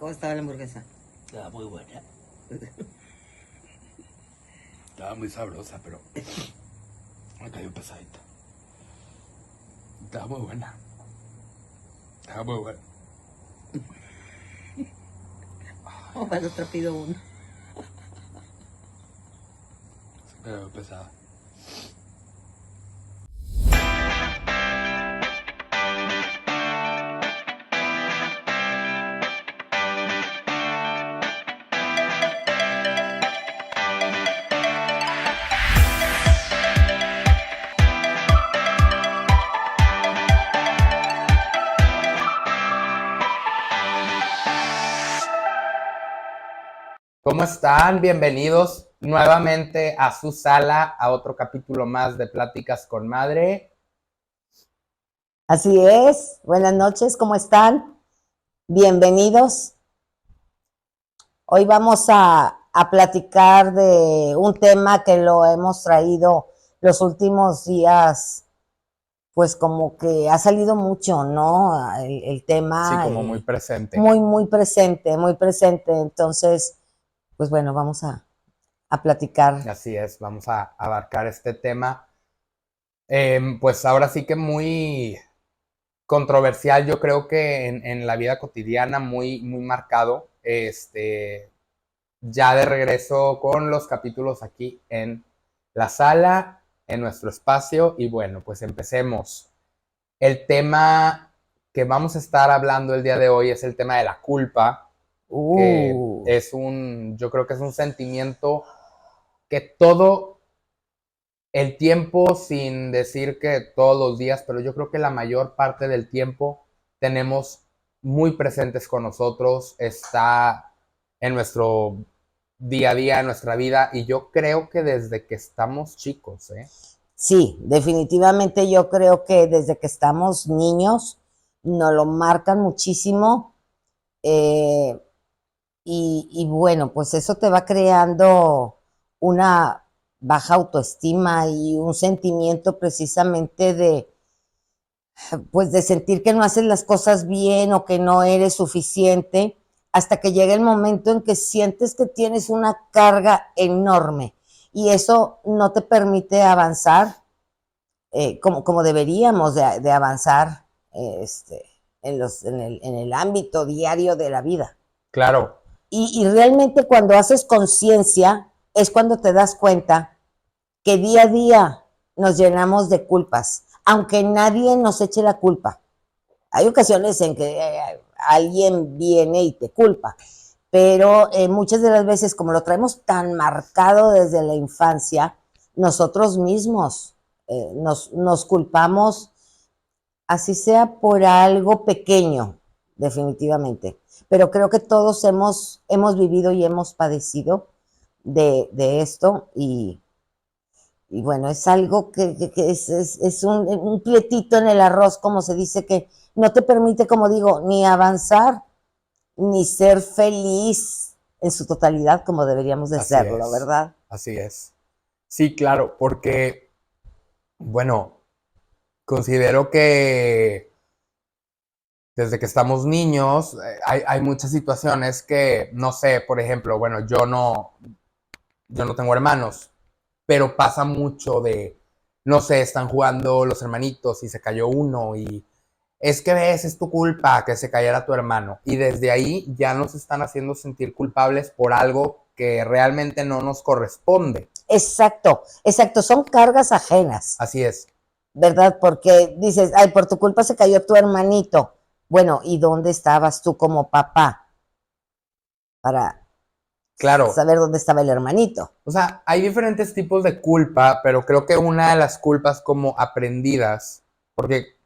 ¿Cómo estaba la hamburguesa? Estaba muy buena. Estaba muy sabrosa, pero me cayó pesadita. Estaba muy buena. Estaba muy buena. O para otra pido uno. Se cayó pesada. ¿Cómo están? Bienvenidos nuevamente a su sala, a otro capítulo más de Pláticas con Madre. Así es. Buenas noches, ¿cómo están? Bienvenidos. Hoy vamos a platicar de un tema que lo hemos traído los últimos días, pues como que ha salido mucho, ¿no? El tema. Sí, como muy presente. Muy presente, muy presente. Entonces, pues bueno, vamos a platicar. Así es, vamos a abarcar este tema. Pues ahora sí que muy controversial, yo creo que en la vida cotidiana, muy marcado. Ya de regreso con los capítulos aquí en la sala, en nuestro espacio. Y bueno, pues empecemos. El tema que vamos a estar hablando el día de hoy es el tema de la culpa, que es yo creo que es un sentimiento que todo el tiempo, sin decir que todos los días, pero yo creo que la mayor parte del tiempo tenemos muy presentes con nosotros, está en nuestro día a día, en nuestra vida, y yo creo que desde que estamos chicos, Sí, definitivamente yo creo que desde que estamos niños nos lo marcan muchísimo, y bueno, pues eso te va creando una baja autoestima y un sentimiento precisamente pues de sentir que no haces las cosas bien o que no eres suficiente, hasta que llega el momento en que sientes que tienes una carga enorme y eso no te permite avanzar como deberíamos de avanzar en el ámbito diario de la vida. Claro. Y realmente cuando haces conciencia es cuando te das cuenta que día a día nos llenamos de culpas, aunque nadie nos eche la culpa. Hay ocasiones en que alguien viene y te culpa, pero muchas de las veces, como lo traemos tan marcado desde la infancia, nosotros mismos nos culpamos, así sea por algo pequeño, definitivamente. Pero creo que todos hemos vivido y hemos padecido de esto y bueno, es algo que es un plietito en el arroz, como se dice, que no te permite, como digo, ni avanzar, ni ser feliz en su totalidad como deberíamos de serlo, ¿verdad? Así es. Sí, claro, porque, bueno, considero que desde que estamos niños hay muchas situaciones que, no sé, por ejemplo, bueno, yo no tengo hermanos, pero pasa mucho de, no sé, están jugando los hermanitos y se cayó uno y es que ves, es tu culpa que se cayera tu hermano. Y desde ahí ya nos están haciendo sentir culpables por algo que realmente no nos corresponde. Exacto, son cargas ajenas. Así es. ¿Verdad? Porque dices, ay, por tu culpa se cayó tu hermanito. Bueno, ¿y dónde estabas tú como papá? Para saber dónde estaba el hermanito. O sea, hay diferentes tipos de culpa, pero creo que una de las culpas como aprendidas, porque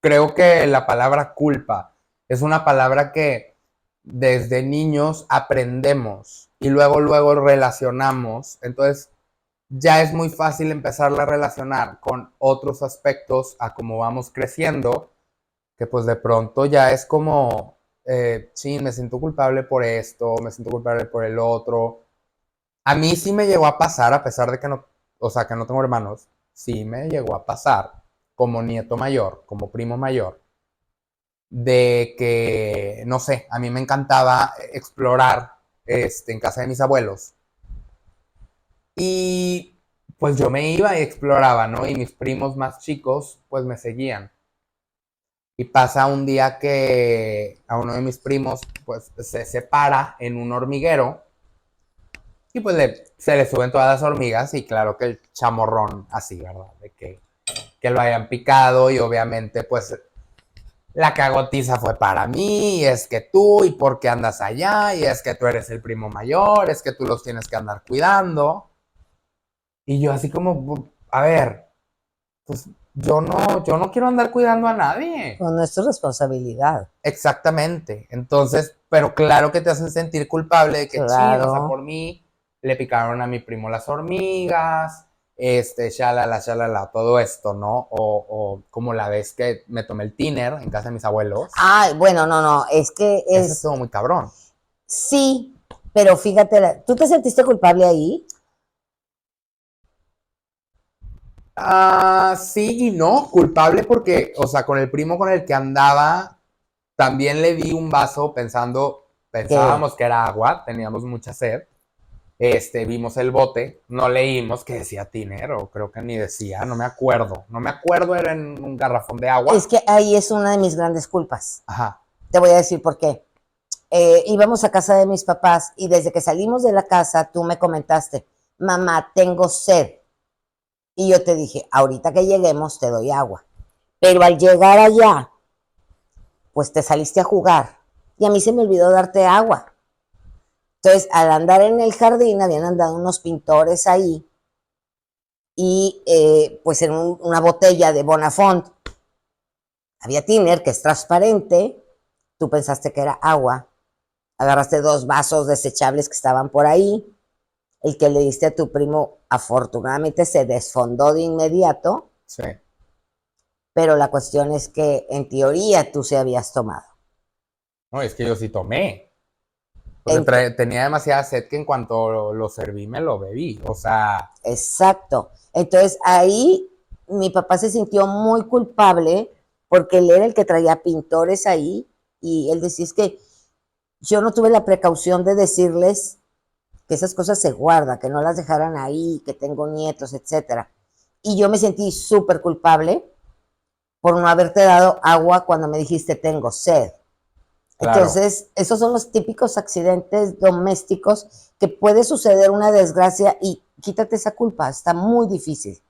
creo que la palabra culpa es una palabra que desde niños aprendemos y luego relacionamos. Entonces, ya es muy fácil empezarla a relacionar con otros aspectos a cómo vamos creciendo, que pues de pronto ya es como, sí, me siento culpable por esto, me siento culpable por el otro. A mí sí me llegó a pasar, a pesar de que no, o sea, que no tengo hermanos, sí me llegó a pasar como nieto mayor, como primo mayor, de que, no sé, a mí me encantaba explorar en casa de mis abuelos. Y pues yo me iba y exploraba, ¿no? Y mis primos más chicos, pues me seguían. Y pasa un día que a uno de mis primos, pues se separa en un hormiguero y pues se le suben todas las hormigas y claro que el chamorrón así, ¿verdad? De que lo hayan picado y obviamente pues la cagotiza fue para mí, y es que tú, y por qué andas allá, y es que tú eres el primo mayor, es que tú los tienes que andar cuidando. Y yo así como, a ver, pues yo no quiero andar cuidando a nadie. Pues no es tu responsabilidad. Exactamente. Entonces, pero claro que te hacen sentir culpable de que ching, o sea, Claro. por mí le picaron a mi primo las hormigas, shalala, todo esto, ¿no? O como la vez que me tomé el tiner en casa de mis abuelos. Ay, bueno, no, es que Ese estuvo muy cabrón. sí, pero fíjate, ¿tú te sentiste culpable ahí? Sí y no, culpable porque, o sea, con el primo con el que andaba, también le di un vaso pensábamos que era agua, teníamos mucha sed. Vimos el bote, no leímos que decía tiner, o creo que ni decía, no me acuerdo, era en un garrafón de agua. Es que ahí es una de mis grandes culpas. Ajá. Te voy a decir por qué. Íbamos a casa de mis papás y desde que salimos de la casa tú me comentaste, mamá, tengo sed. Y yo te dije, ahorita que lleguemos te doy agua. Pero al llegar allá, pues te saliste a jugar y a mí se me olvidó darte agua. Entonces, al andar en el jardín, habían andado unos pintores ahí y pues en una botella de Bonafont había tiner, que es transparente, tú pensaste que era agua, agarraste 2 vasos desechables que estaban por ahí, el que le diste a tu primo afortunadamente se desfondó de inmediato, Sí. pero la cuestión es que en teoría tú se habías tomado. No, es que yo sí tomé. Porque tenía demasiada sed que en cuanto lo serví me lo bebí. O sea. Exacto. Entonces ahí mi papá se sintió muy culpable porque él era el que traía pintores ahí y él decía, es que yo no tuve la precaución de decirles que esas cosas se guardan, que no las dejaran ahí, que tengo nietos, etcétera. Y yo me sentí súper culpable por no haberte dado agua cuando me dijiste tengo sed. Claro. Entonces, esos son los típicos accidentes domésticos que puede suceder una desgracia y quítate esa culpa, está muy difícil.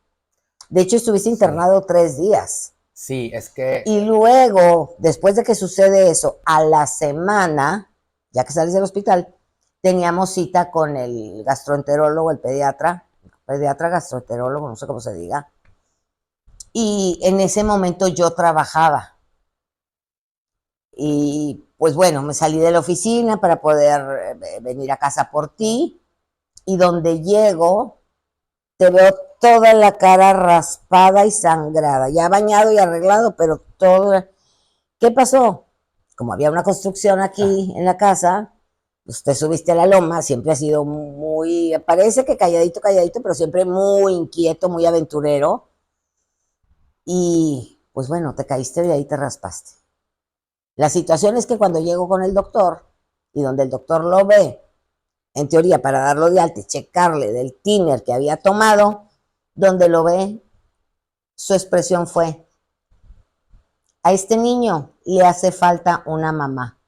De hecho, estuviste internado 3 días. Sí, es que. Y luego, después de que sucede eso, a la semana, ya que sales del hospital, teníamos cita con el gastroenterólogo, el pediatra gastroenterólogo, no sé cómo se diga. Y en ese momento yo trabajaba. Y pues bueno, me salí de la oficina para poder venir a casa por ti. Y donde llego, te veo toda la cara raspada y sangrada, ya bañado y arreglado, pero todo. ¿Qué pasó? Como había una construcción aquí en la casa, pues te subiste a la loma, siempre has sido muy, parece que calladito, pero siempre muy inquieto, muy aventurero. Y pues bueno, te caíste y ahí te raspaste. La situación es que cuando llego con el doctor y donde el doctor lo ve, en teoría para darlo de alta y checarle del tiner que había tomado, donde lo ve, su expresión fue, a este niño le hace falta una mamá.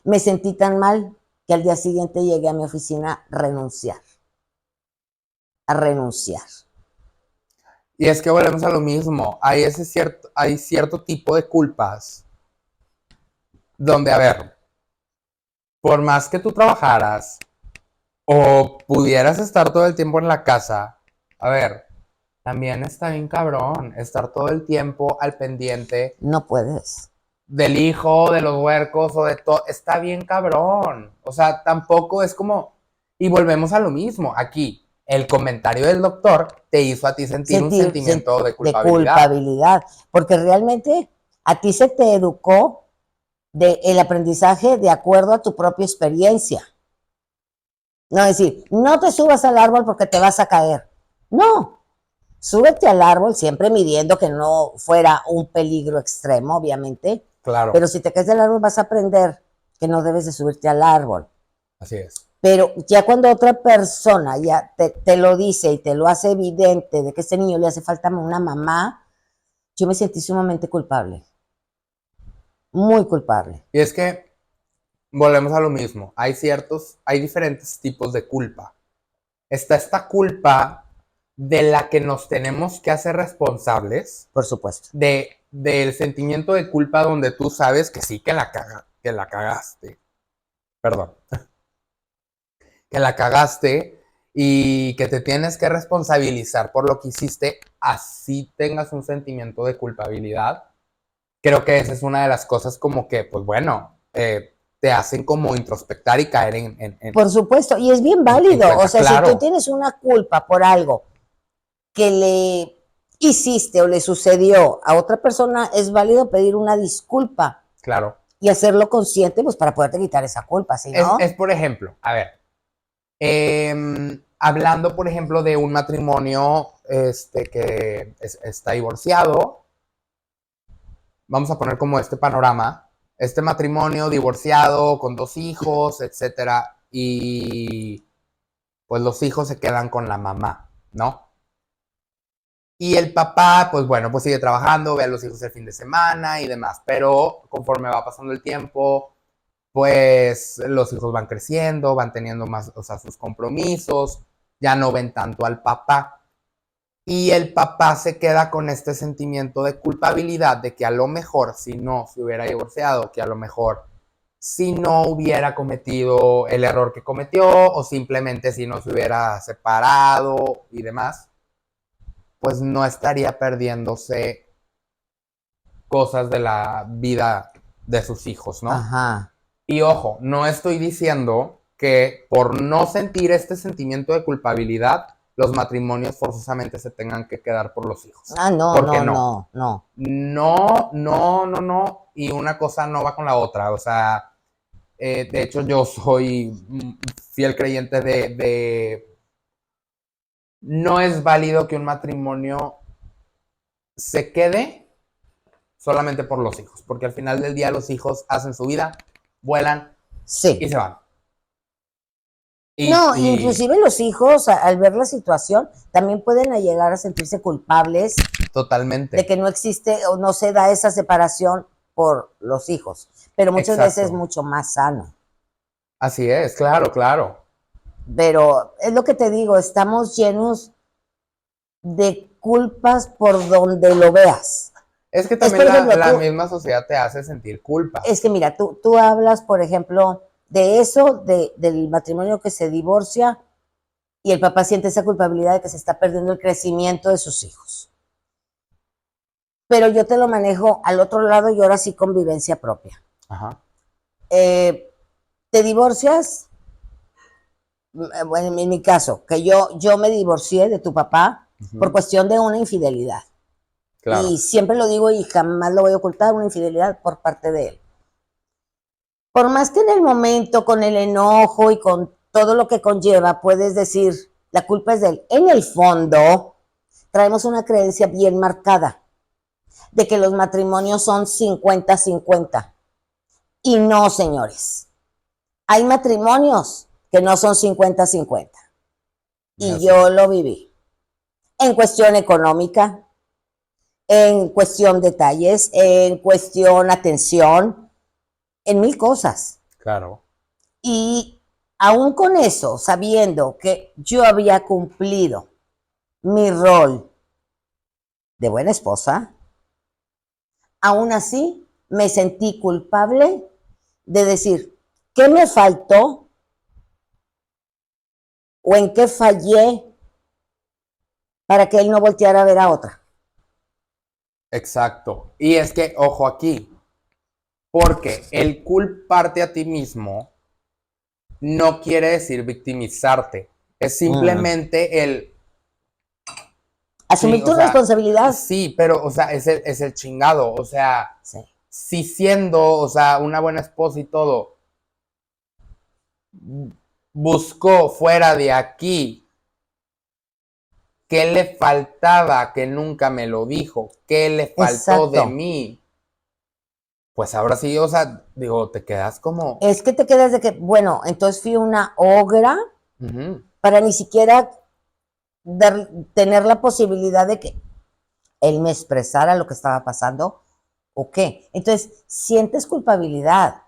Me sentí tan mal que al día siguiente llegué a mi oficina a renunciar. Y es que volvemos a lo mismo. Hay cierto tipo de culpas donde, a ver, por más que tú trabajaras o pudieras estar todo el tiempo en la casa, a ver, también está bien cabrón estar todo el tiempo al pendiente. No puedes. Del hijo, de los huercos o de todo. Está bien cabrón. O sea, tampoco es como. Y volvemos a lo mismo. Aquí, el comentario del doctor te hizo a ti sentir un sentimiento de culpabilidad. Porque realmente a ti se te educó el aprendizaje de acuerdo a tu propia experiencia. No decir, no te subas al árbol porque te vas a caer. No, súbete al árbol siempre midiendo que no fuera un peligro extremo, obviamente, Claro, Pero si te caes del árbol vas a aprender que no debes de subirte al árbol. así es. Pero ya cuando otra persona ya te lo dice y te lo hace evidente de que a este niño le hace falta una mamá, yo me sentí sumamente culpable. Muy culpable. Y es que volvemos a lo mismo. Hay diferentes tipos de culpa. Está esta culpa de la que nos tenemos que hacer responsables, Por supuesto. del sentimiento de culpa donde tú sabes que sí que que la cagaste. Perdón. Que la cagaste y que te tienes que responsabilizar por lo que hiciste, así tengas un sentimiento de culpabilidad. Creo que esa es una de las cosas como que, pues bueno, te hacen como introspectar y caer Por supuesto, y es bien válido. cuenta, O sea, claro. si tú tienes una culpa por algo que le hiciste o le sucedió a otra persona, es válido pedir una disculpa Claro. y hacerlo consciente, pues para poderte quitar esa culpa, ¿sí, no? Es por ejemplo, a ver, hablando, por ejemplo, de un matrimonio que está divorciado, vamos a poner como este panorama, este matrimonio divorciado con 2 hijos, etcétera, y pues los hijos se quedan con la mamá, ¿no? Y el papá, pues bueno, pues sigue trabajando, ve a los hijos el fin de semana y demás, pero conforme va pasando el tiempo, pues los hijos van creciendo, van teniendo más, o sea, sus compromisos, ya no ven tanto al papá. Y el papá se queda con este sentimiento de culpabilidad de que a lo mejor si no se hubiera divorciado, que a lo mejor si no hubiera cometido el error que cometió o simplemente si no se hubiera separado y demás, pues no estaría perdiéndose cosas de la vida de sus hijos, ¿no? Ajá. Y ojo, no estoy diciendo que por no sentir este sentimiento de culpabilidad, los matrimonios forzosamente se tengan que quedar por los hijos. Ah, no, ¿Por qué no, no. No. Y una cosa no va con la otra. O sea, de hecho yo soy fiel creyente no es válido que un matrimonio se quede solamente por los hijos, porque al final del día los hijos hacen su vida, vuelan Sí. y se van. No, inclusive los hijos, al ver la situación, también pueden llegar a sentirse culpables totalmente de que no existe o no se da esa separación por los hijos, pero muchas Exacto. veces es mucho más sano. Así es, claro. Pero es lo que te digo, estamos llenos de culpas por donde lo veas. Es que también por ejemplo, la misma sociedad te hace sentir culpa. Es que mira, tú hablas, por ejemplo, de eso, del matrimonio que se divorcia y el papá siente esa culpabilidad de que se está perdiendo el crecimiento de sus hijos. Pero yo te lo manejo al otro lado y ahora sí convivencia propia. Ajá. Te divorcias, bueno, en mi caso, que yo me divorcié de tu papá por cuestión de una infidelidad. Claro. Y siempre lo digo y jamás lo voy a ocultar, una infidelidad por parte de él. Por más que en el momento, con el enojo y con todo lo que conlleva, puedes decir, la culpa es de él. En el fondo, traemos una creencia bien marcada de que los matrimonios son 50-50. Y no, señores. Hay matrimonios que no son 50-50. Y yo lo viví. En cuestión económica, en cuestión detalles, en cuestión atención, en mil cosas. Claro. Y aún con eso, sabiendo que yo había cumplido mi rol de buena esposa, aún así me sentí culpable de decir, ¿qué me faltó? ¿O en qué fallé para que él no volteara a ver a otra? Exacto. Y es que, ojo aquí, porque el culparte a ti mismo no quiere decir victimizarte. Es simplemente el... Asumir sí, tu responsabilidad. Sí, pero, o sea, es el chingado. O sea, Sí. si siendo, o sea, una buena esposa y todo, buscó fuera de aquí qué le faltaba que nunca me lo dijo, qué le faltó de mí. pues ahora sí, o sea, digo, te quedas como... Es que te quedas de que, bueno, entonces fui una ogra Ujú. para ni siquiera tener la posibilidad de que él me expresara lo que estaba pasando o qué. Entonces, sientes culpabilidad.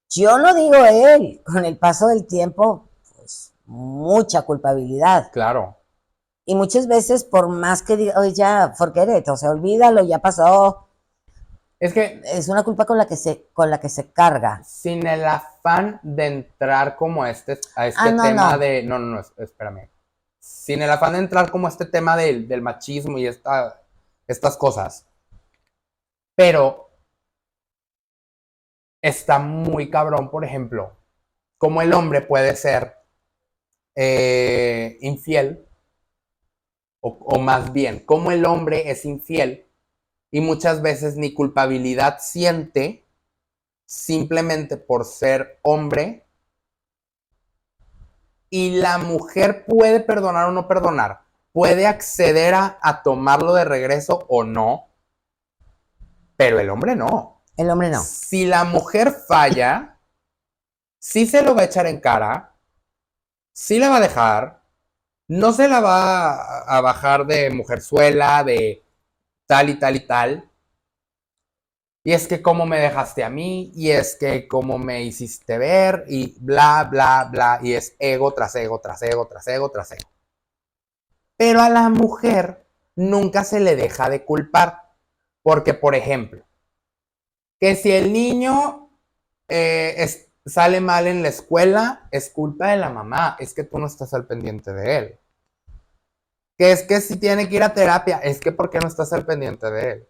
Yo no digo él, con el paso del tiempo, pues mucha culpabilidad. Claro. Y muchas veces, por más que diga, oye, ya, forget it, o sea, olvídalo, ya pasó, Es que es una culpa con la que se carga. sin el afán de entrar como a Ah, este no, tema no. de... No, no, no, espérame. Sin el afán de entrar como a este tema del machismo y estas cosas. Pero está muy cabrón, por ejemplo, como el hombre puede ser infiel, o más bien, como el hombre es infiel y muchas veces ni culpabilidad siente simplemente por ser hombre, y la mujer puede perdonar o no perdonar, puede acceder a tomarlo de regreso o no, pero el hombre no. El hombre no. Si la mujer falla, sí se lo va a echar en cara, sí la va a dejar, no se la va a bajar de mujerzuela, de tal y tal y tal. Y es que cómo me dejaste a mí, y es que cómo me hiciste ver, y bla, bla, bla, y es ego tras ego, tras ego, tras ego, tras ego. Pero a la mujer nunca se le deja de culpar, porque, por ejemplo, que si el niño sale mal en la escuela, es culpa de la mamá, es que tú no estás al pendiente de él. Que es que si tiene que ir a terapia, es que ¿por qué no estás al pendiente de él?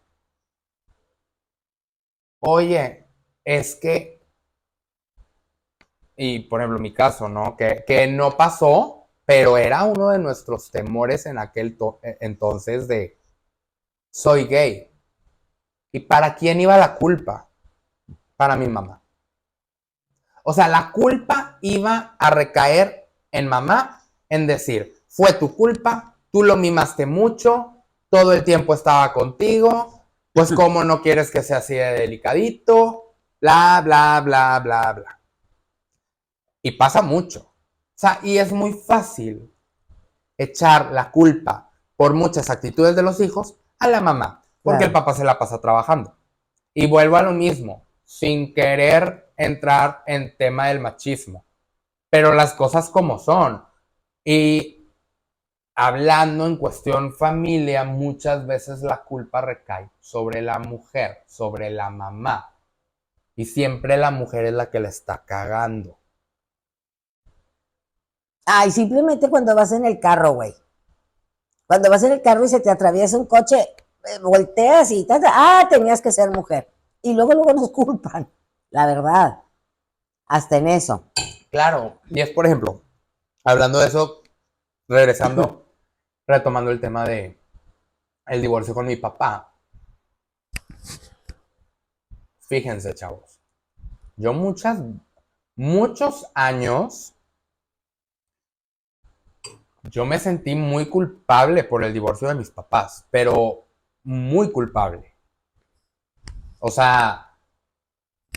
Oye, es que, y por ejemplo mi caso, ¿no? Que no pasó, pero era uno de nuestros temores en aquel entonces de soy gay. ¿Y para quién iba la culpa? Para mi mamá. O sea, la culpa iba a recaer en mamá, en decir, fue tu culpa, tú lo mimaste mucho, todo el tiempo estaba contigo, pues cómo no quieres que sea así de delicadito, bla, bla, bla, bla, bla. Y pasa mucho. O sea, y es muy fácil echar la culpa por muchas actitudes de los hijos a la mamá, porque el Claro. papá se la pasa trabajando. Y vuelvo a lo mismo, sin querer entrar en tema del machismo, pero las cosas como son. Y hablando en cuestión familia, muchas veces la culpa recae sobre la mujer, sobre la mamá. Y siempre la mujer es la que la está cagando. Ay, simplemente cuando vas en el carro, güey. Cuando vas en el carro y se te atraviesa un coche, volteas y tenías que ser mujer. Y luego nos culpan, la verdad, hasta en eso. Claro, y es por ejemplo, hablando de eso, regresando, retomando el tema de el divorcio con mi papá. Fíjense, chavos, yo muchos años, yo me sentí muy culpable por el divorcio de mis papás, pero muy culpable. O sea,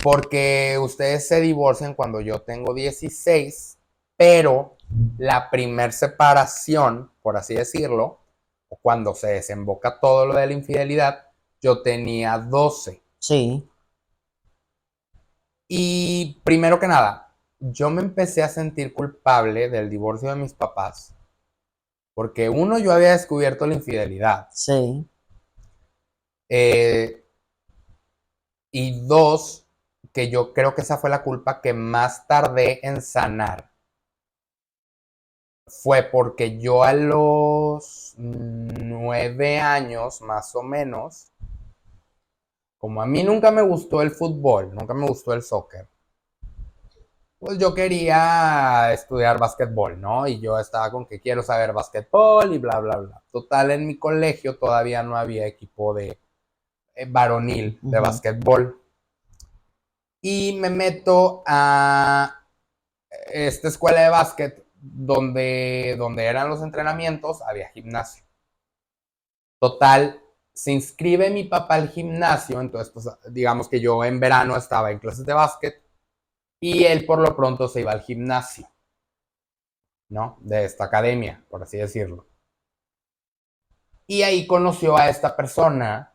porque ustedes se divorcian cuando yo tengo 16, pero la primer separación, por así decirlo, o cuando se desemboca todo lo de la infidelidad, yo tenía 12. Sí. Y primero que nada, yo me empecé a sentir culpable del divorcio de mis papás, porque uno, yo había descubierto la infidelidad. Sí. Eh, y dos, que yo creo que esa fue la culpa que más tardé en sanar. Fue porque yo a los 9 años, más o menos, como a mí nunca me gustó el fútbol, nunca me gustó el soccer, pues yo quería estudiar básquetbol, ¿no? Y yo estaba con que quiero saber básquetbol y bla, bla, bla. Total, en mi colegio todavía no había equipo de varonil de básquetbol. Y me meto a esta escuela de básquet donde eran los entrenamientos, había gimnasio. Total, se inscribe mi papá al gimnasio, entonces pues digamos que yo en verano estaba en clases de básquet y él por lo pronto se iba al gimnasio, ¿no? De esta academia, por así decirlo. Y ahí conoció a esta persona,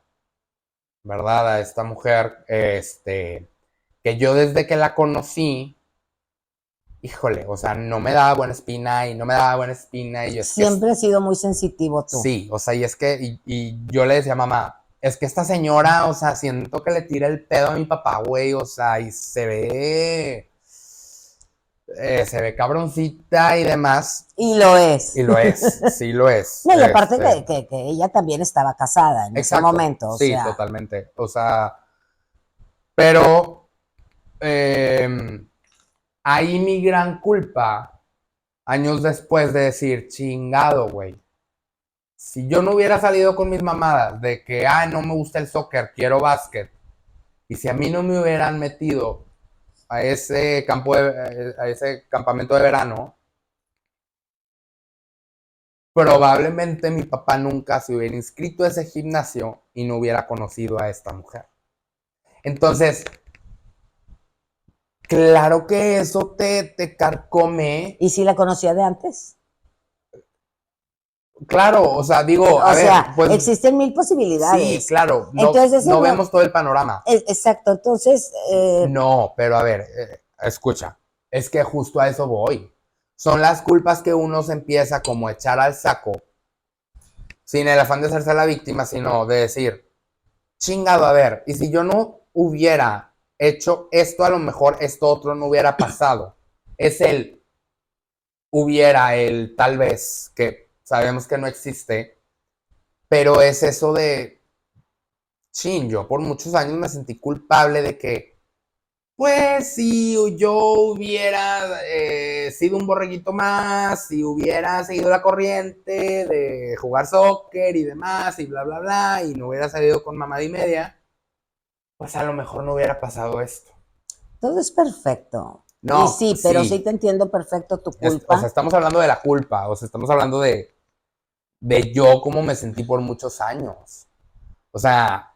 ¿verdad? A esta mujer, que yo desde que la conocí, híjole, o sea, no me daba buena espina y no me daba buena espina y es que Siempre has sido muy sensitivo tú. sí, o sea, y es que, y yo le decía a mamá, es que esta señora, o sea, siento que le tira el pedo a mi papá, güey, o sea, y se ve cabroncita y demás, Y lo es. y lo es, sí lo es. No, y aparte que ella también estaba casada en ese Exacto, momento, o sí, sea, totalmente, o sea, pero ahí mi gran culpa, años después de decir, chingado, güey. Si yo no hubiera salido con mis mamadas de que, no me gusta el soccer, quiero básquet, y si a mí no me hubieran metido a ese a ese campamento de verano, probablemente mi papá nunca se hubiera inscrito a ese gimnasio y no hubiera conocido a esta mujer. Entonces, claro que eso te carcome. ¿y si la conocía de antes? Claro, o sea, digo, a O ver, sea, pues existen mil sí, posibilidades. claro, no, Entonces, eso no no, vemos todo el panorama. exacto, entonces, No, pero a ver, escucha, es que justo a eso voy. Son las culpas que uno se empieza como a echar al saco, sin el afán de hacerse la víctima, sino de decir, chingado, a ver, y si yo no hubiera hecho esto, a lo mejor esto otro no hubiera pasado. Es el hubiera, el tal vez, que sabemos que no existe, pero es eso de, chin, yo por muchos años me sentí culpable de que pues si yo hubiera sido un borreguito más, si hubiera seguido la corriente de jugar soccer y demás, y bla, bla, bla, y no hubiera salido con mamá y media, pues a lo mejor no hubiera pasado esto. todo es perfecto. Y No, sí, pero sí sí. te entiendo perfecto tu O sea, culpa. estamos hablando de la culpa, o sea, estamos hablando de yo cómo me sentí por muchos años. O sea,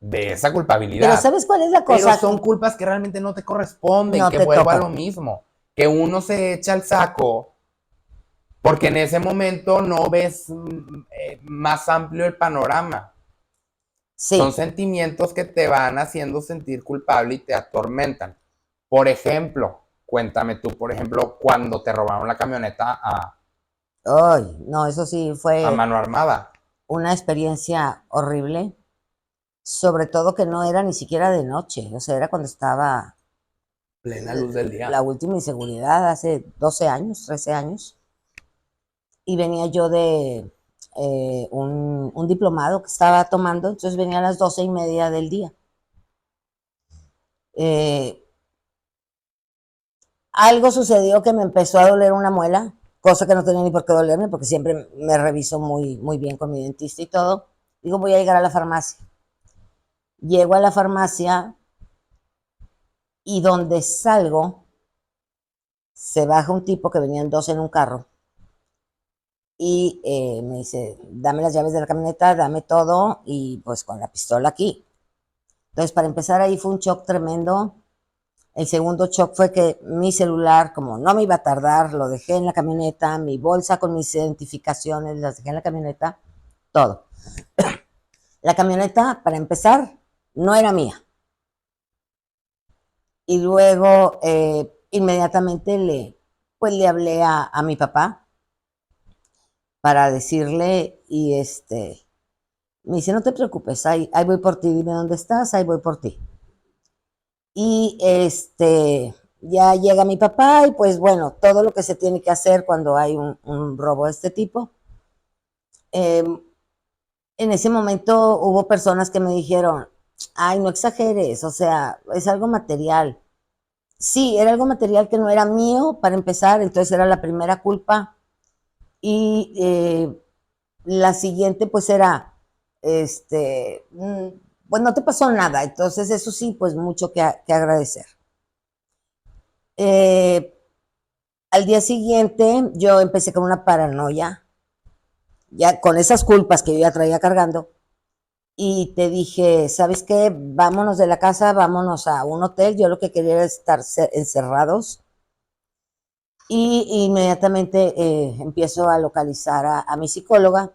de esa Pero culpabilidad. ¿sabes cuál es la Pero cosa? son culpas que realmente no te corresponden, No que te vuelvo a tocan. lo mismo, que uno se echa al saco porque en ese momento no ves más amplio el panorama. Son Sí, sentimientos que te van haciendo sentir culpable y te atormentan. Por ejemplo, cuéntame tú, por ejemplo, cuando te robaron la camioneta ay, no, eso sí a fue mano armada, una experiencia horrible, sobre todo que no era ni siquiera de noche, o sea, era cuando estaba plena luz del día. la última inseguridad, hace 12 años, 13 años, y venía yo de un diplomado que estaba tomando, entonces venía a las 12:30 del día. Eh, Algo sucedió que me empezó a doler una muela, cosa que no tenía ni por qué dolerme, porque siempre me reviso muy, muy bien con mi dentista y todo. Digo, voy a llegar a la farmacia. Llego a la farmacia y donde salgo, se baja un tipo que venían dos en un carro y me dice, dame las llaves de la camioneta, dame todo y pues con la pistola aquí. Entonces, para empezar ahí fue un shock tremendo. El segundo shock fue que mi celular, como no me iba a tardar, lo dejé en la camioneta, mi bolsa con mis identificaciones, las dejé en la camioneta, todo. La camioneta, para empezar, no era mía. Y luego, inmediatamente pues le hablé a mi papá para decirle, y me dice, no te preocupes, ahí voy por ti, dime dónde estás, ahí voy por ti. Y ya llega mi papá y pues bueno, todo lo que se tiene que hacer cuando hay un robo de este tipo. Eh, en ese momento hubo personas que me dijeron, ay, no exageres, o sea, es algo material. Sí, era algo material que no era mío para empezar, entonces era la primera culpa. Y la siguiente pues era, pues no te pasó nada, entonces eso sí, pues mucho que agradecer. Eh, Al día siguiente yo empecé con una paranoia ya con esas culpas que yo ya traía cargando, y te dije, ¿sabes qué? Vámonos de la casa, vámonos a un hotel. Yo lo que quería era estar encerrados. Y inmediatamente empiezo a localizar a mi psicóloga,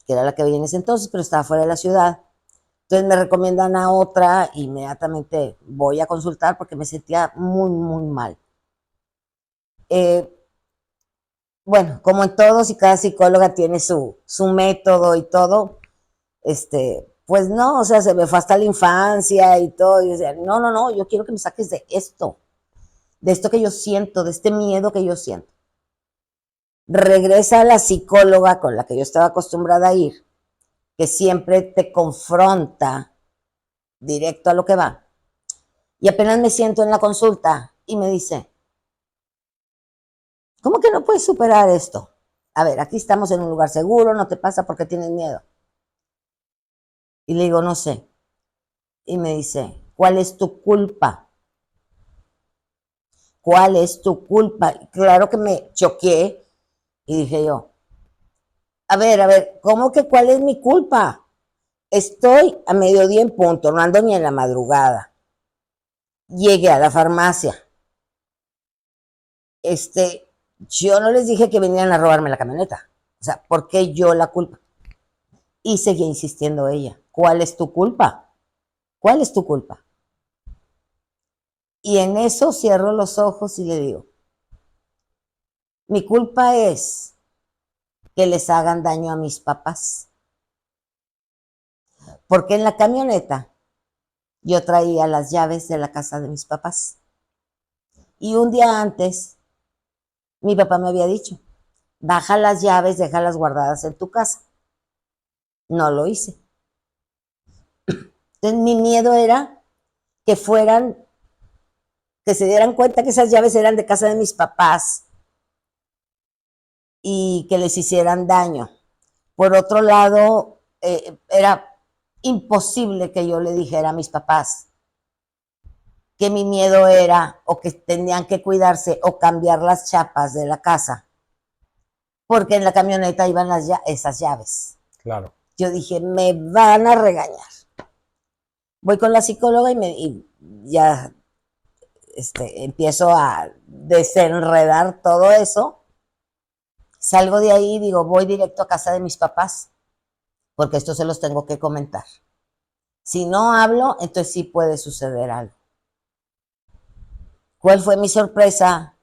que era la que veía en ese entonces, pero estaba fuera de la ciudad. Entonces me recomiendan a otra, inmediatamente voy a consultar porque me sentía muy, muy mal. Eh, bueno, como en todos y cada psicóloga tiene su método y todo, pues no, o sea, se me fue hasta la infancia y todo. Y decía, no, no, no, yo quiero que me saques de esto que yo siento, de este miedo que yo siento. Regresa a la psicóloga con la que yo estaba acostumbrada a ir, que siempre te confronta directo a lo que va. Y apenas me siento en la consulta y me dice, ¿cómo que no puedes superar esto? A ver, aquí estamos en un lugar seguro, no te pasa porque tienes miedo. Y le digo, no sé. Y me dice, ¿cuál es tu culpa? ¿Cuál es tu culpa? Y claro que me choqué y dije yo, a ver, ¿cómo que cuál es mi culpa? Estoy a mediodía en punto, no ando ni en la madrugada. Llegué a la farmacia. Yo no les dije que venían a robarme la camioneta. O sea, ¿por qué yo la culpa? Y seguía insistiendo ella. ¿Cuál es tu culpa? ¿Cuál es tu culpa? Y en eso cierro los ojos y le digo, mi culpa es que les hagan daño a mis papás. Porque en la camioneta yo traía las llaves de la casa de mis papás. Y un día antes, mi papá me había dicho, baja las llaves, déjalas guardadas en tu casa. No lo hice. Entonces mi miedo era que fueran, que se dieran cuenta que esas llaves eran de casa de mis papás y que les hicieran daño. Por otro lado, era imposible que yo le dijera a mis papás que mi miedo era o que tenían que cuidarse o cambiar las chapas de la casa, porque en la camioneta iban esas llaves. Claro. Yo dije, me van a regañar. Voy con la psicóloga y ya empiezo a desenredar todo eso. Salgo de ahí y digo, voy directo a casa de mis papás, porque esto se los tengo que comentar. Si no hablo, entonces sí puede suceder algo. ¿Cuál fue mi sorpresa?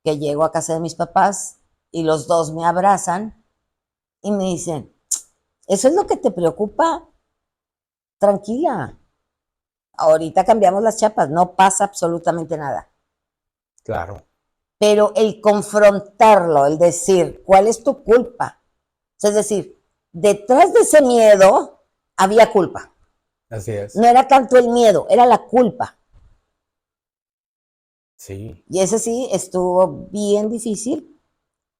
Que llego a casa de mis papás y los dos me abrazan y me dicen, ¿eso es lo que te preocupa? Tranquila, ahorita cambiamos las chapas, no pasa absolutamente nada. Claro. Pero el confrontarlo, el decir, ¿cuál es tu culpa? Es decir, detrás de ese miedo había culpa. Así es. No era tanto el miedo, era la culpa. Sí. Y ese sí estuvo bien difícil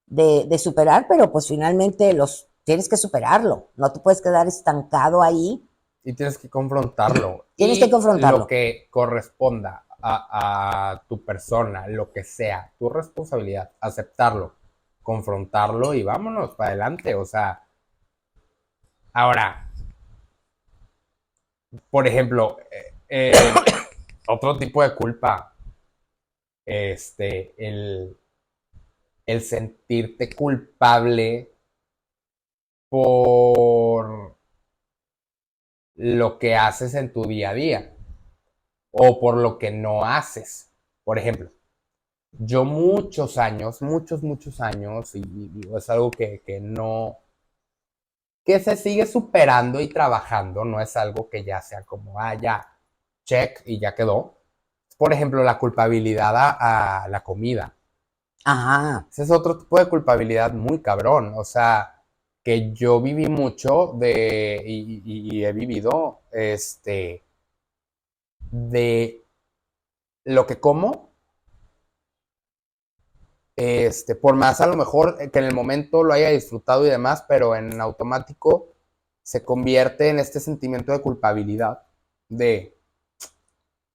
de superar, pero pues finalmente tienes que superarlo. No te puedes quedar estancado ahí. Y tienes que confrontarlo. Tienes y que confrontarlo. Lo que corresponda a tu persona, lo que sea, tu responsabilidad, aceptarlo, confrontarlo y vámonos para adelante. O sea, ahora, por ejemplo, otro tipo de culpa, el, el sentirte culpable por lo que haces en tu día a día o por lo que no haces. Por ejemplo, yo muchos años, muchos años, y digo, es algo que no, que se sigue superando y trabajando, no es algo que ya sea como, ya, check y ya quedó. Por ejemplo, la culpabilidad a la comida. Ajá. Ese es otro tipo de culpabilidad muy cabrón, o sea, que yo viví mucho y he vivido, de lo que como, por más a lo mejor que en el momento lo haya disfrutado y demás, pero en automático se convierte en este sentimiento de culpabilidad, de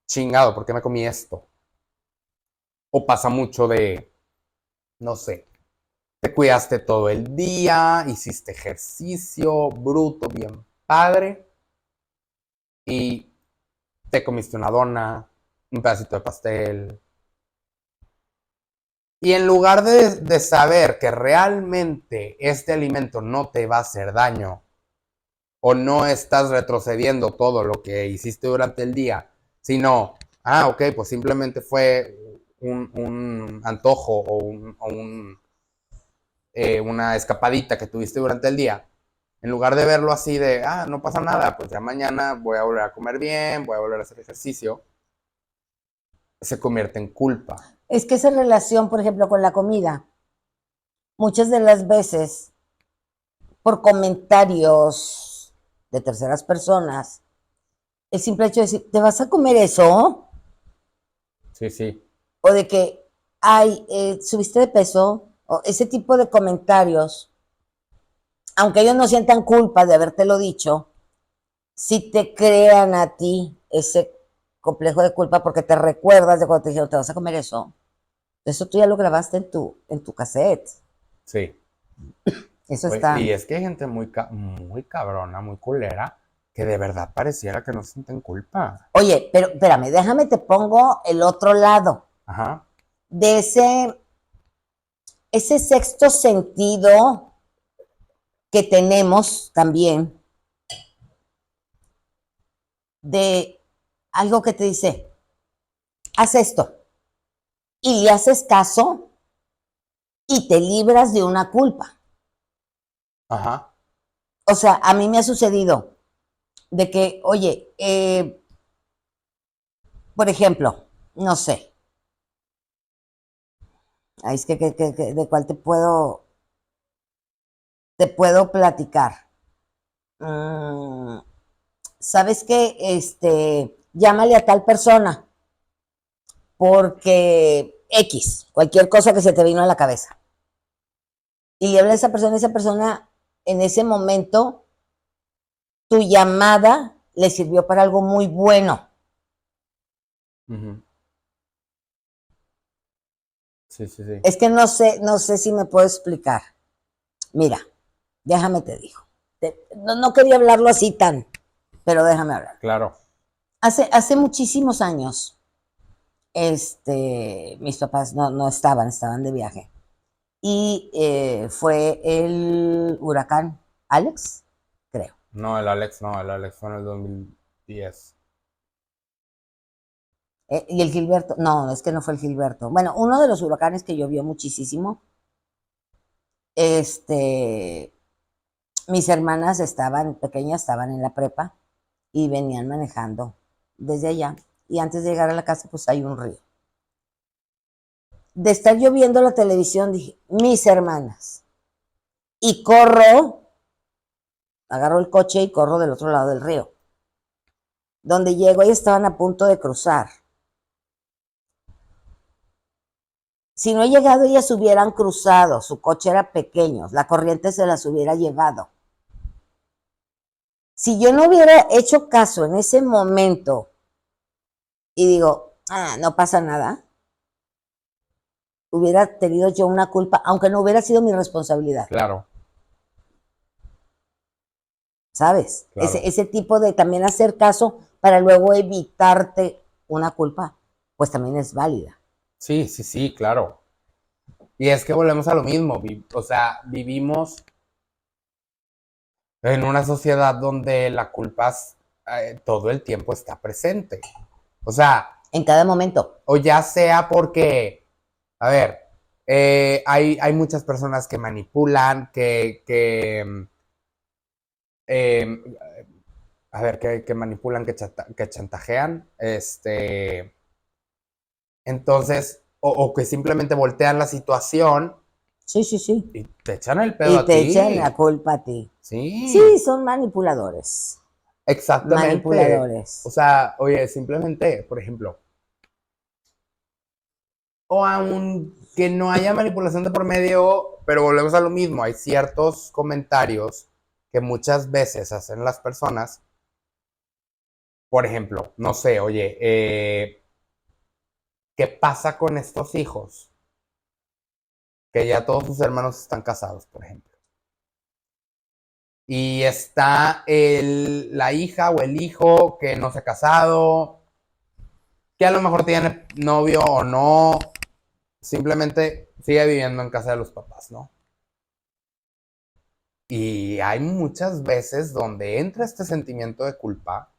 chingado, ¿por qué me comí esto? O pasa mucho de, no sé, te cuidaste todo el día, hiciste ejercicio, bruto, bien padre, y te comiste una dona, un pedacito de pastel. Y en lugar de saber que realmente este alimento no te va a hacer daño, o no estás retrocediendo todo lo que hiciste durante el día, sino, ok, pues simplemente fue un antojo una escapadita que tuviste durante el día, en lugar de verlo así de, no pasa nada, pues ya mañana voy a volver a comer bien, voy a volver a hacer ejercicio, se convierte en culpa. Es que esa relación, por ejemplo, con la comida, muchas de las veces, por comentarios de terceras personas, el simple hecho de decir, ¿te vas a comer eso? Sí, sí. O de que, ay, subiste de peso, o ese tipo de comentarios, aunque ellos no sientan culpa de habértelo dicho, si te crean a ti ese complejo de culpa porque te recuerdas de cuando te dijeron, ¿te vas a comer eso? Eso tú ya lo grabaste en tu cassette. Sí. Eso Oye, está. y es que hay gente muy cabrona, muy culera, que de verdad pareciera que no sienten culpa. Oye, pero espérame, déjame te pongo el otro lado Ajá. de ese sexto sentido que tenemos también de algo que te dice, haz esto y le haces caso y te libras de una culpa. Ajá. O sea, a mí me ha sucedido de que, oye, por ejemplo, no sé, ahí es que de cuál te puedo platicar. Mm, ¿Sabes qué? Llámale a tal persona porque X, cualquier cosa que se te vino a la cabeza. Y le habla a esa persona en ese momento, tu llamada le sirvió para algo muy bueno. Uh-huh. Sí, sí, sí. Es que no sé si me puedo explicar. Mira, déjame te digo. No quería hablarlo así tan, pero déjame hablar. Claro. Hace muchísimos años, mis papás no estaban, estaban de viaje. Y fue el huracán Alex, creo. No, el Alex fue en el 2010. Y el Gilberto, no, es que no fue el Gilberto. Bueno, uno de los huracanes que llovió muchísimo, este, mis hermanas estaban pequeñas, estaban en la prepa y venían manejando desde allá. Y antes de llegar a la casa, pues hay un río. De estar yo viendo la televisión, dije, mis hermanas. Y corro, agarro el coche y corro del otro lado del río. Donde llego, ellos estaban a punto de cruzar. Si no he llegado, ellas hubieran cruzado. Su coche era pequeño, la corriente se las hubiera llevado. Si yo no hubiera hecho caso en ese momento y digo, no pasa nada, hubiera tenido yo una culpa, aunque no hubiera sido mi responsabilidad. Claro, ¿Sabes? claro. Ese tipo de también hacer caso para luego evitarte una culpa, pues también es válida. Sí, sí, sí, claro. Y es que volvemos a lo mismo. O sea, vivimos en una sociedad donde la culpa todo el tiempo está presente. O sea, En cada momento. o ya sea porque, a ver, hay muchas personas que manipulan, eh, a ver, que manipulan, que chantajean, entonces, o que simplemente voltean la situación Sí, sí, sí. y te echan el pedo Y a te echan la ti. culpa a ti. Sí, Sí, son manipuladores. exactamente. O Manipuladores. sea, oye, simplemente, por ejemplo, o aunque no haya manipulación de por medio, pero volvemos a lo mismo, hay ciertos comentarios que muchas veces hacen las personas. Por ejemplo, no sé, oye, ¿qué pasa con estos hijos? que ya todos sus hermanos están casados, por ejemplo. Y está la hija o el hijo que no se ha casado, que a lo mejor tiene novio o no, simplemente sigue viviendo en casa de los papás, ¿no? Y hay muchas veces donde entra este sentimiento de culpa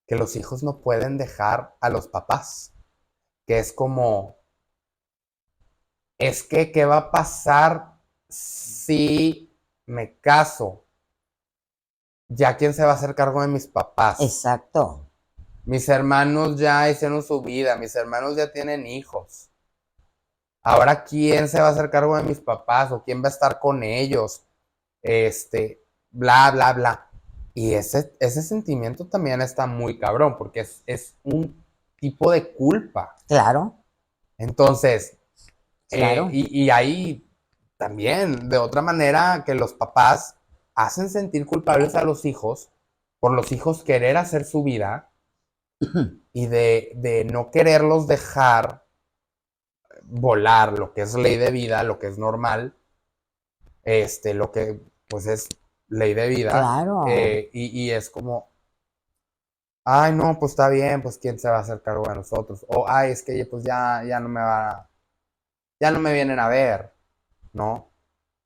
que los hijos no pueden dejar a los papás, que es como, es que, ¿qué va a pasar si me caso? ¿Ya quién se va a hacer cargo de mis papás? Exacto. Mis hermanos ya hicieron su vida, mis hermanos ya tienen hijos. Ahora, ¿quién se va a hacer cargo de mis papás? ¿O quién va a estar con ellos? Bla, bla, bla. Y ese sentimiento también está muy cabrón, porque es un tipo de culpa. Claro. Entonces, Claro. y ahí también, de otra manera, que los papás hacen sentir culpables a los hijos, por los hijos querer hacer su vida y de no quererlos dejar volar lo que es ley de vida, lo que es normal, lo que pues es ley de vida. Claro. Y es como, ay, no, pues está bien, pues quién se va a hacer cargo de nosotros. O, ay, es que pues ya no me vienen a ver, ¿no?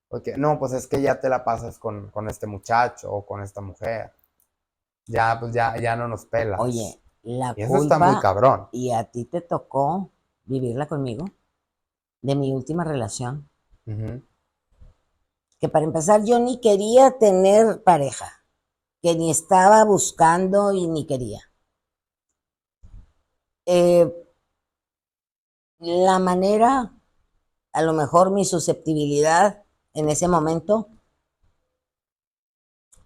Porque, no, pues es que ya te la pasas con este muchacho o con esta mujer. Ya, pues ya no nos pelas. Oye, la y eso está muy culpa, cabrón. y a ti te tocó vivirla conmigo, de mi última relación, Ujú. que para empezar yo ni quería tener pareja, que ni estaba buscando y ni quería. La manera, a lo mejor mi susceptibilidad en ese momento,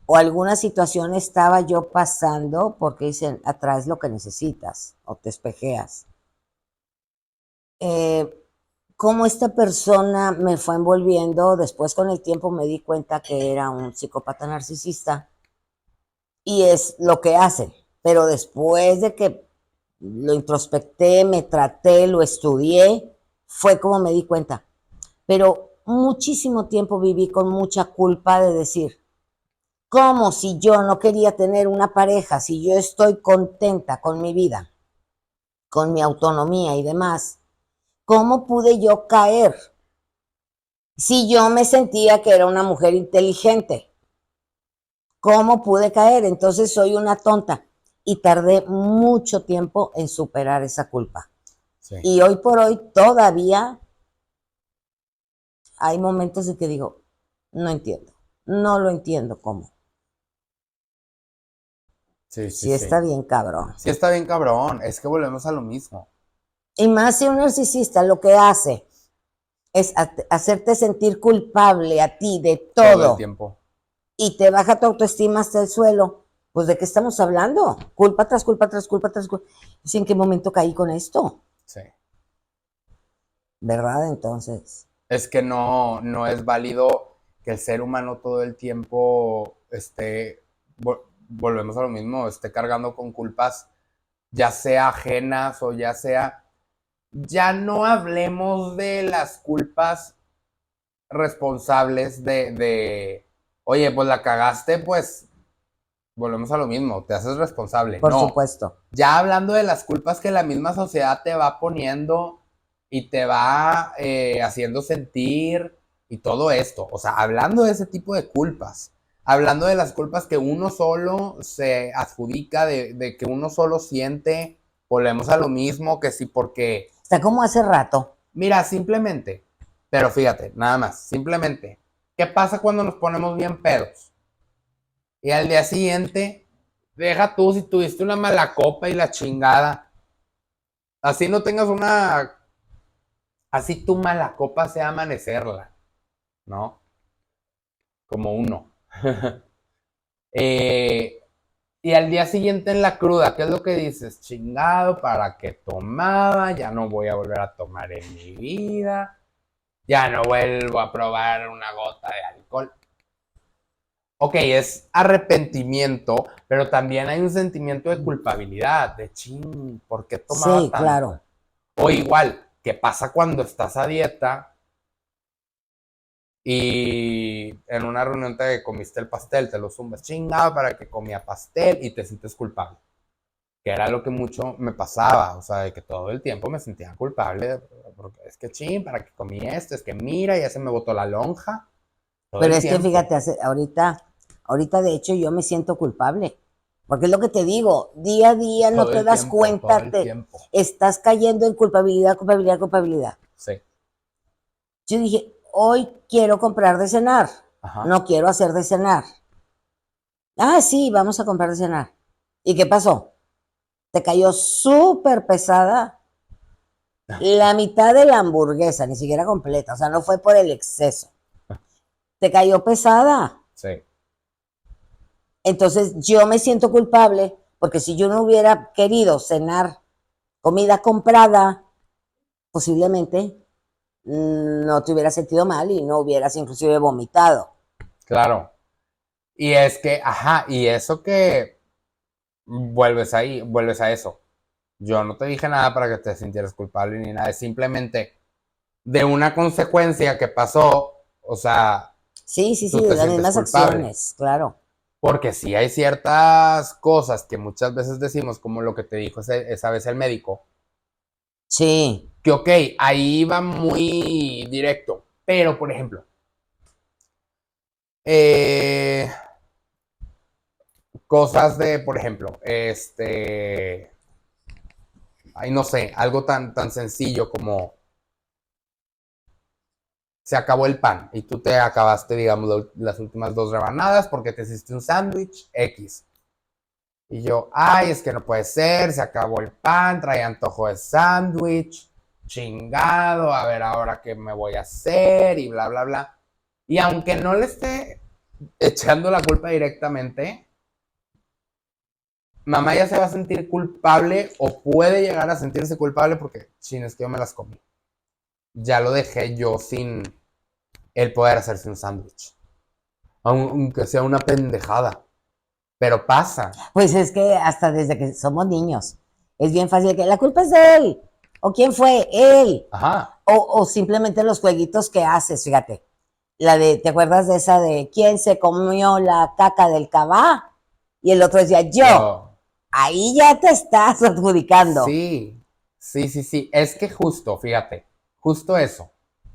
o alguna situación estaba yo pasando, porque dicen, atrás lo que necesitas, o te espejeas. Cómo esta persona me fue envolviendo, después con el tiempo me di cuenta que era un psicópata narcisista, y es lo que hace, pero después de que lo introspecté, me traté, lo estudié, fue como me di cuenta. Pero muchísimo tiempo viví con mucha culpa de decir, ¿cómo si yo no quería tener una pareja, si yo estoy contenta con mi vida, con mi autonomía y demás? ¿Cómo pude yo caer si yo me sentía que era una mujer inteligente? ¿Cómo pude caer? Entonces soy una tonta. Y tardé mucho tiempo en superar esa culpa. Sí. Y hoy por hoy todavía hay momentos en que digo, no entiendo, no lo entiendo cómo. Sí, Sí está bien cabrón. Sí está bien cabrón, es que volvemos a lo mismo. Y más si un narcisista lo que hace es hacerte sentir culpable a ti de Todo el tiempo. y te baja tu autoestima hasta el suelo. Pues ¿de qué estamos hablando? Culpa tras culpa tras culpa tras culpa. ¿En qué momento caí con esto? Sí. ¿Verdad? Entonces. Es que no es válido que el ser humano todo el tiempo volvemos a lo mismo, esté cargando con culpas, ya sea ajenas o ya no hablemos de las culpas responsables oye, pues la cagaste, pues volvemos a lo mismo, te haces responsable. Por No, supuesto. ya hablando de las culpas que la misma sociedad te va poniendo y te va haciendo sentir y todo esto. O sea, hablando de ese tipo de culpas, hablando de las culpas que uno solo se adjudica, de que uno solo siente, volvemos a lo mismo que sí, porque... Está como hace rato. Mira, simplemente, pero fíjate, nada más, simplemente, ¿qué pasa cuando nos ponemos bien pedos? Y al día siguiente, deja tú si tuviste una mala copa y la chingada. Así no tengas así tu mala copa sea amanecerla, ¿no? Como uno. Y al día siguiente en la cruda, ¿qué es lo que dices? Chingado, ¿para qué tomaba? Ya no voy a volver a tomar en mi vida. Ya no vuelvo a probar una gota de alcohol. Ok, es arrepentimiento, pero también hay un sentimiento de culpabilidad, de ching, ¿por qué tomaba Sí, tanto? claro. O igual, ¿qué pasa cuando estás a dieta y en una reunión te comiste el pastel, te lo zumbas chingado para que comía pastel y te sientes culpable. Que era lo que mucho me pasaba, o sea, de que todo el tiempo me sentía culpable, porque es que ching, para que comí esto, es que mira, ya se me botó la lonja, todo Pero el es que tiempo. fíjate, ahorita de hecho yo me siento culpable. Porque es lo que te digo, día a día no Todo te el das tiempo, todo cuenta, el tiempo. estás cayendo en culpabilidad, culpabilidad, culpabilidad. Sí, Yo dije, hoy quiero comprar de cenar, ajá, no quiero hacer de cenar. Ah, sí, vamos a comprar de cenar. ¿Y qué pasó? Te cayó súper pesada la mitad de la hamburguesa, ni siquiera completa, o sea, no fue por el exceso. Te cayó pesada. sí, Entonces yo me siento culpable porque si yo no hubiera querido cenar comida comprada, posiblemente no te hubieras sentido mal y no hubieras inclusive vomitado. claro. Y es que, ajá, y eso que vuelves ahí, vuelves a eso. Yo no te dije nada para que te sintieras culpable ni nada, es simplemente de una consecuencia que pasó, o sea, Sí, sí, tú sí, de te las sientes mismas culpable. acciones, claro. Porque sí hay ciertas cosas que muchas veces decimos, como lo que te dijo esa vez el médico, Sí, que ok, ahí va muy directo, pero por ejemplo, eh, cosas de, por ejemplo, ay, no sé, algo tan sencillo como se acabó el pan y tú te acabaste, digamos, las últimas dos rebanadas porque te hiciste un sándwich X. Y yo, ay, es que no puede ser, se acabó el pan, traía antojo de sándwich, chingado, a ver ahora qué me voy a hacer y bla, bla, bla. Y aunque no le esté echando la culpa directamente, mamá ya se va a sentir culpable o puede llegar a sentirse culpable porque, chin, es que yo me las comí. Ya lo dejé yo sin el poder hacerse un sándwich. Aunque sea una pendejada. Pero pasa. pues es que hasta desde que somos niños es bien fácil que la culpa es de él. ¿O quién fue? Él. Ajá. O simplemente los jueguitos que haces, fíjate. La de, ¿te acuerdas de esa de quién se comió la caca del cabá? Y el otro decía, yo. Yo. Ahí ya te estás adjudicando. Sí. Sí, sí, sí. Es que justo, fíjate. Justo eso.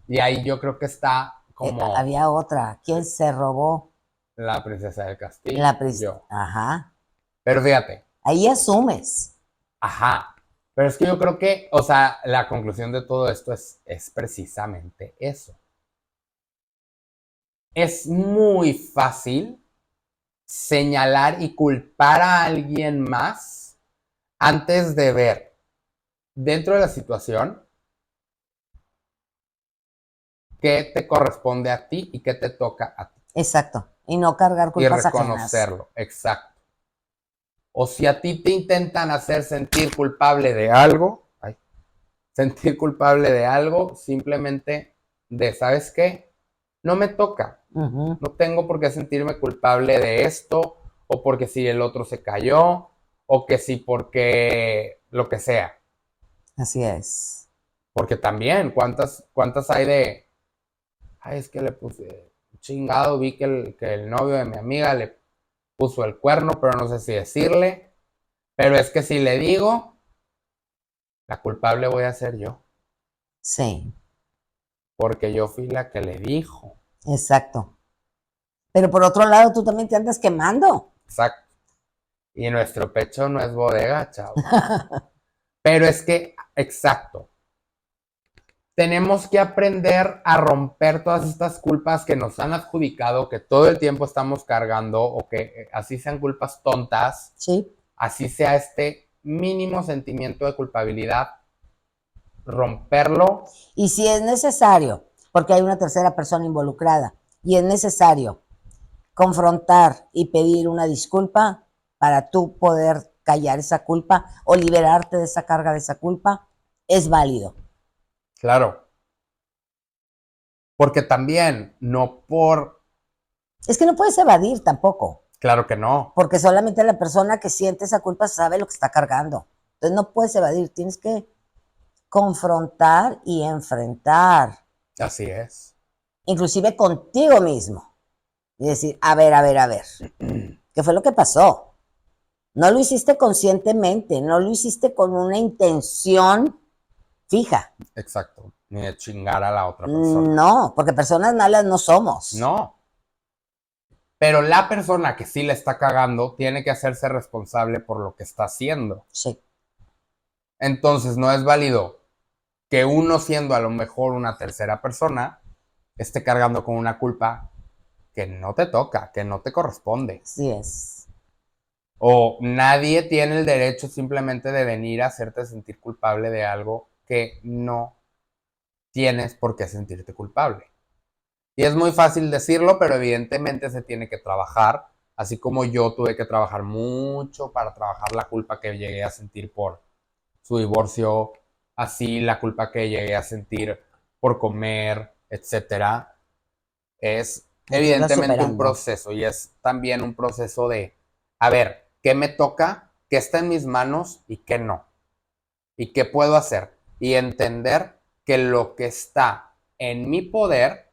Y ahí yo creo que está como Había otra. ¿Quién se robó la princesa del castillo. la prisión? Yo. Ajá. Pero fíjate. Ahí asumes. Ajá. Pero es que yo creo que, o sea, la conclusión de todo esto es precisamente eso. Es muy fácil señalar y culpar a alguien más antes de ver dentro de la situación qué te corresponde a ti y qué te toca a ti. Exacto. Y no cargar Y culpas ajenas. reconocerlo, exacto. O si a ti te intentan hacer sentir culpable de algo, ay, sentir culpable de algo, simplemente de, ¿sabes qué? No me toca. Ujú. No tengo por qué sentirme culpable de esto, o porque si el otro se cayó, o que si porque lo que sea. Así es. Porque también, ¿cuántas hay de, ay, es que le puse, chingado, vi que el novio de mi amiga le puso el cuerno, pero no sé si decirle, pero es que si le digo, la culpable voy a ser yo, Sí, porque yo fui la que le dijo. exacto. Pero por otro lado, tú también te andas quemando. Exacto. Y nuestro pecho no es bodega, chavo. Pero es que, exacto, tenemos que aprender a romper todas estas culpas que nos han adjudicado, que todo el tiempo estamos cargando, o que así sean culpas tontas, Sí. así sea este mínimo sentimiento de culpabilidad, romperlo. Y si es necesario, porque hay una tercera persona involucrada, y es necesario confrontar y pedir una disculpa para tú poder callar esa culpa o liberarte de esa carga de esa culpa, es válido. Claro, porque también, no por, Es que no puedes evadir tampoco, claro que no, porque solamente la persona que siente esa culpa sabe lo que está cargando. Entonces no puedes evadir, tienes que confrontar y enfrentar. así es. inclusive contigo mismo. Y decir, a ver, ¿qué fue lo que pasó? No lo hiciste conscientemente, no lo hiciste con una intención fija. Exacto. Ni de chingar a la otra persona. No, porque personas malas no somos. No. Pero la persona que sí le está cagando tiene que hacerse responsable por lo que está haciendo. Sí. Entonces no es válido que uno, siendo a lo mejor una tercera persona, esté cargando con una culpa que no te toca, que no te corresponde. Así es. O nadie tiene el derecho simplemente de venir a hacerte sentir culpable de algo que no tienes por qué sentirte culpable. Y es muy fácil decirlo, pero evidentemente se tiene que trabajar, así como yo tuve que trabajar mucho para trabajar la culpa que llegué a sentir por su divorcio, así la culpa que llegué a sentir por comer, etcétera. Es evidentemente un proceso, y es también un proceso de, a ver, ¿qué me toca? ¿Qué está en mis manos y qué no? ¿Y qué puedo hacer? Y entender que lo que está en mi poder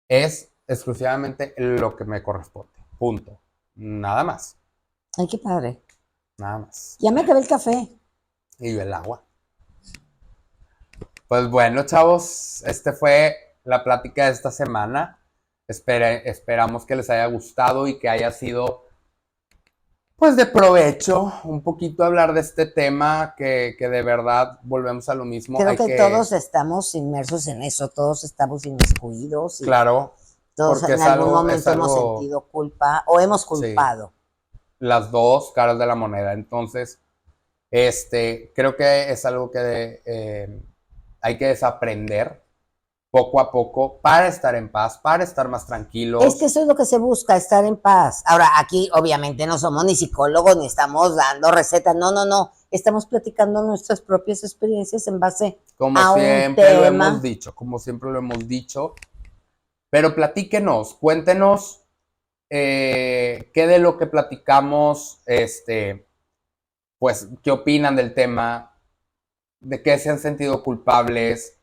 es exclusivamente lo que me corresponde. Punto. Nada más. Ay, qué padre. Nada más. Ya me acabé el café. Y el agua. Pues bueno, chavos, fue la plática de esta semana. Esperamos que les haya gustado y que haya sido, pues, de provecho un poquito hablar de este tema que de verdad volvemos a lo mismo. Creo que todos estamos inmersos en eso, todos estamos inmiscuidos. Y claro. todos Porque en algún momento hemos sentido culpa o hemos culpado. Sí, las dos caras de la moneda. Entonces, creo que es algo que hay que desaprender poco a poco para estar en paz, para estar más tranquilos. Es que eso es lo que se busca, estar en paz. Ahora, aquí obviamente no somos ni psicólogos, ni estamos dando recetas, no. Estamos platicando nuestras propias experiencias en base a un tema. Como siempre lo hemos dicho. Pero platíquenos, cuéntenos qué de lo que platicamos, pues, qué opinan del tema, de qué se han sentido culpables.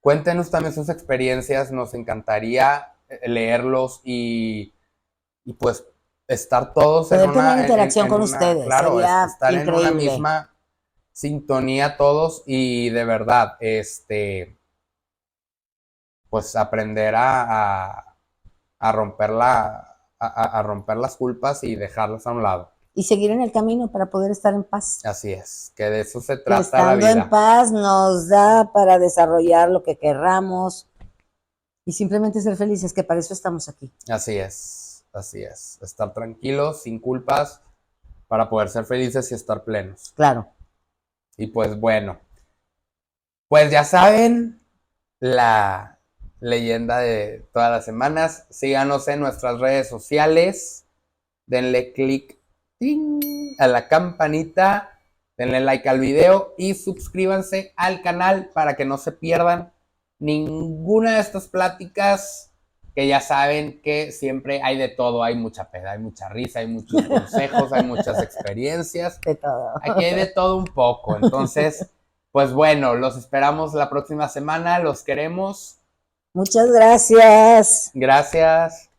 Cuéntenos también sus experiencias, nos encantaría leerlos y pues estar todos poder tener interacción con ustedes. Claro, sería estar increíble. En una misma sintonía todos y de verdad, pues aprender a romper a romper las culpas y dejarlas a un lado. Y seguir en el camino para poder estar en paz. Así es, que de eso se trata Estando la vida. en paz nos da para desarrollar lo que querramos y simplemente ser felices, que para eso estamos aquí. Así es, estar tranquilos, sin culpas, para poder ser felices y estar plenos. Claro. Y pues bueno, pues ya saben, la leyenda de todas las semanas. Síganos en nuestras redes sociales, denle click a la campanita, denle like al video y suscríbanse al canal para que no se pierdan ninguna de estas pláticas, que ya saben que siempre hay de todo, hay mucha peda, hay mucha risa, hay muchos consejos, hay muchas experiencias, de todo. Aquí hay de todo un poco. Entonces, pues bueno, los esperamos la próxima semana, los queremos. Muchas gracias. Gracias.